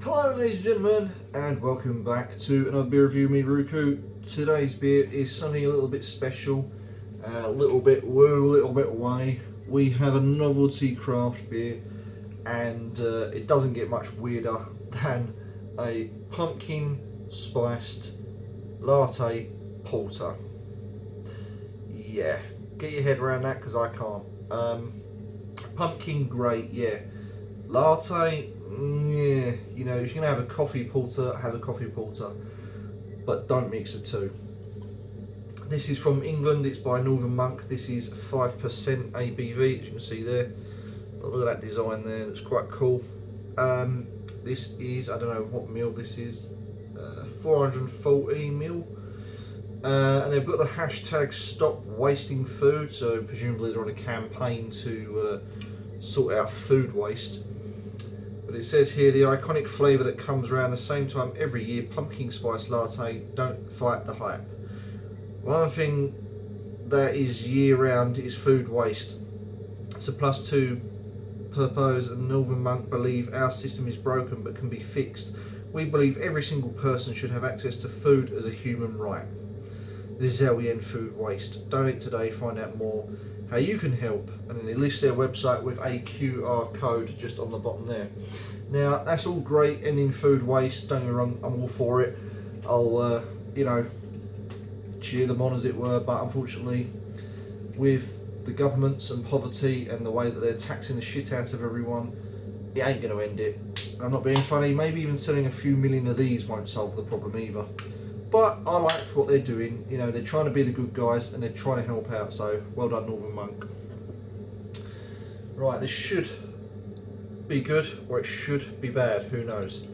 Hello ladies and gentlemen, and welcome back to another beer review with me, Ruku. Today's beer is something a little bit special, a little bit woo, a little bit away. We have a novelty craft beer, and it doesn't get much weirder than a pumpkin spiced latte porter. Yeah, get your head around that because I can't. Pumpkin, great, yeah. Latte, yeah, you know, if you're gonna have a coffee porter, have a coffee porter, but don't mix the two. This is from England, it's by Northern Monk. This is 5% ABV, as you can see there. Look at that design there, it's quite cool. This is, I don't know what mil this is, 440 mil. And they've got the hashtag stop wasting food, so presumably they're on a campaign to sort out food waste. But it says here, the iconic flavour that comes around the same time every year, pumpkin spice latte, don't fight the hype. One thing that is year round is food waste. It's a +2 purpose, and Northern Monk believe our system is broken but can be fixed. We believe every single person should have access to food as a human right. This is how we end food waste. Donate today, find out more how you can help, and then they list their website with a QR code just on the bottom there. Now that's all great, ending food waste, don't get me wrong, I'm all for it. I'll you know, cheer them on as it were, but unfortunately with the governments and poverty and the way that they're taxing the shit out of everyone, it ain't going to end it. I'm not being funny, maybe even selling a few million of these won't solve the problem either. But I like what they're doing, you know, they're trying to be the good guys and they're trying to help out, so well done Northern Monk. Right, this should be good or it should be bad, who knows.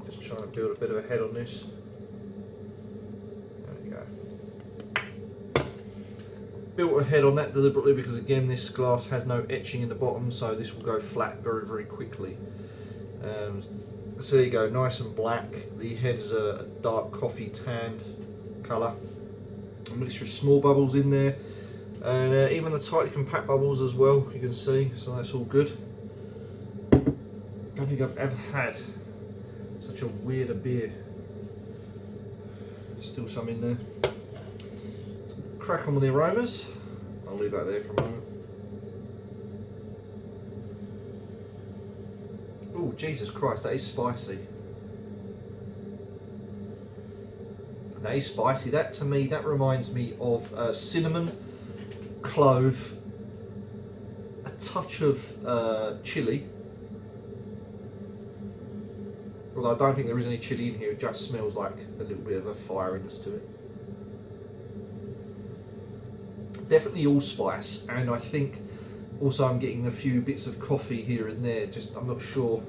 Just trying to build a bit of a head on this. There we go. Built a head on that deliberately because again this glass has no etching in the bottom, so this will go flat very, very quickly. So there you go, nice and black. The head is a dark coffee tanned colour. A mixture of small bubbles in there, and even the tightly compact bubbles as well, you can see, so that's all good. I don't think I've ever had such a weirder beer. Still some in there. Let's crack on with the aromas. I'll leave that there for a moment. Oh, Jesus Christ, that is spicy. That is spicy. That to me, that reminds me of cinnamon, clove, a touch of chilli. Although I don't think there is any chilli in here, it just smells like a little bit of a firiness to it. Definitely allspice, and I think also I'm getting a few bits of coffee here and there, just I'm not sure.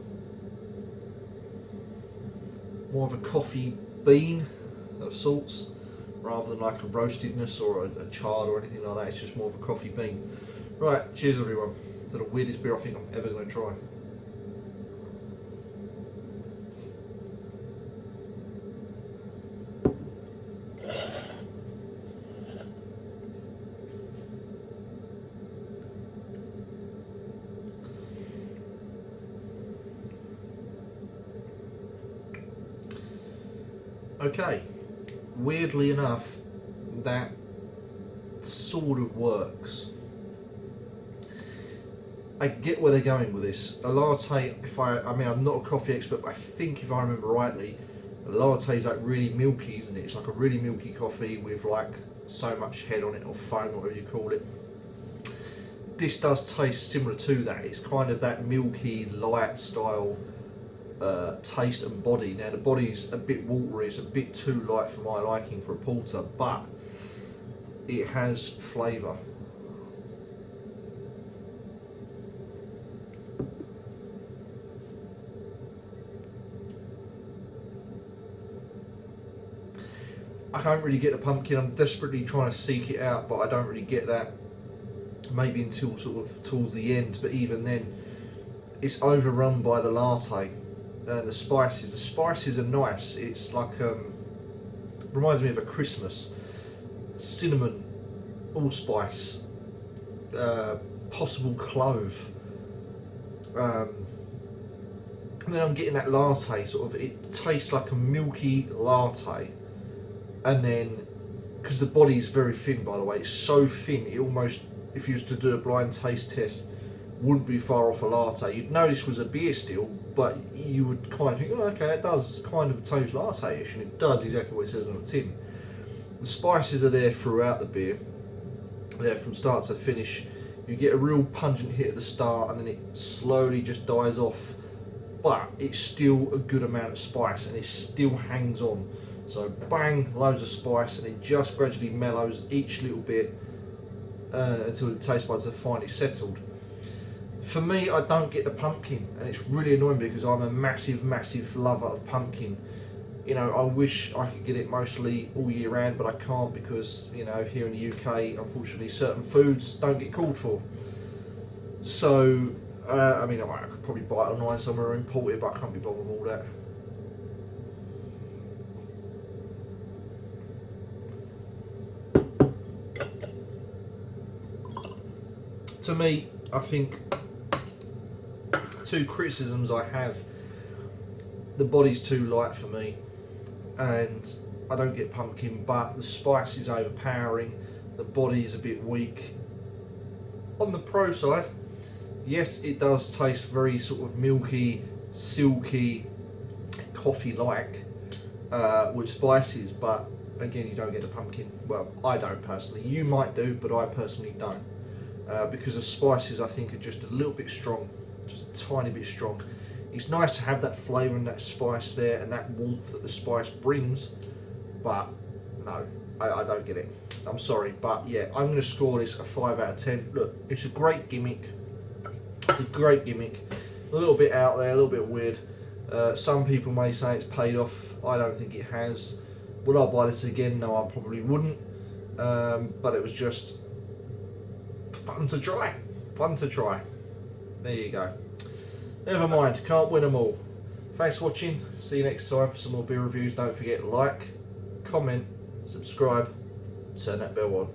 More of a coffee bean of sorts, rather than like a roastedness or a chard or anything like that. It's just more of a coffee bean. Right, cheers everyone. It's the weirdest beer I think I'm ever going to try. Okay, weirdly enough, that sort of works. I get where they're going with this. A latte, I mean, I'm not a coffee expert, but I think if I remember rightly, a latte is like really milky, isn't it? It's like a really milky coffee with like so much head on it, or foam, whatever you call it. This does taste similar to that. It's kind of that milky, light style taste and body. Now the body's a bit watery, it's a bit too light for my liking for a porter, but it has flavour. I don't really get the pumpkin. I'm desperately trying to seek it out, but I don't really get that. Maybe until sort of towards the end, but even then it's overrun by the latte. The spices are nice. It's like reminds me of a Christmas. Cinnamon, allspice, possible clove. And then I'm getting that latte sort of, it tastes like a milky latte, and then, because the body is very thin, by the way, it's so thin, it almost, if you was to do a blind taste test, wouldn't be far off a latte. You'd know this was a beer still, but you would kind of think, oh, okay, it does kind of taste latte-ish, and it does exactly what it says on the tin. The spices are there throughout the beer, there from start to finish. You get a real pungent hit at the start, and then it slowly just dies off, but it's still a good amount of spice, and it still hangs on. So bang, loads of spice, and it just gradually mellows each little bit until the taste buds are finally settled. For me, I don't get the pumpkin, and it's really annoying because I'm a massive lover of pumpkin. You know, I wish I could get it mostly all year round, but I can't because, you know, here in the UK, unfortunately, certain foods don't get called for. So, I mean, I could probably buy it online somewhere or import it, but I can't be bothered with all that. To me, I think two criticisms I have: the body's too light for me, and I don't get pumpkin, but the spice is overpowering, the body is a bit weak. On the pro side, yes, it does taste very sort of milky, silky, coffee-like with spices, but again, you don't get the pumpkin. Well, I don't personally. You might do, but I personally don't. Because the spices, I think, are just a little bit strong, just a tiny bit strong. It's nice to have that flavour and that spice there and that warmth that the spice brings, but no, I don't get it. I'm sorry, but yeah, I'm going to score this a 5 out of 10. Look, it's a great gimmick. It's a great gimmick. A little bit out there, a little bit weird. Some people may say it's paid off. I don't think it has. Would I buy this again? No, I probably wouldn't. But it was just fun to try. Fun to try. There you go. Never mind, can't win them all. Thanks for watching. See you next time for some more beer reviews. Don't forget, like, comment, subscribe, turn that bell on.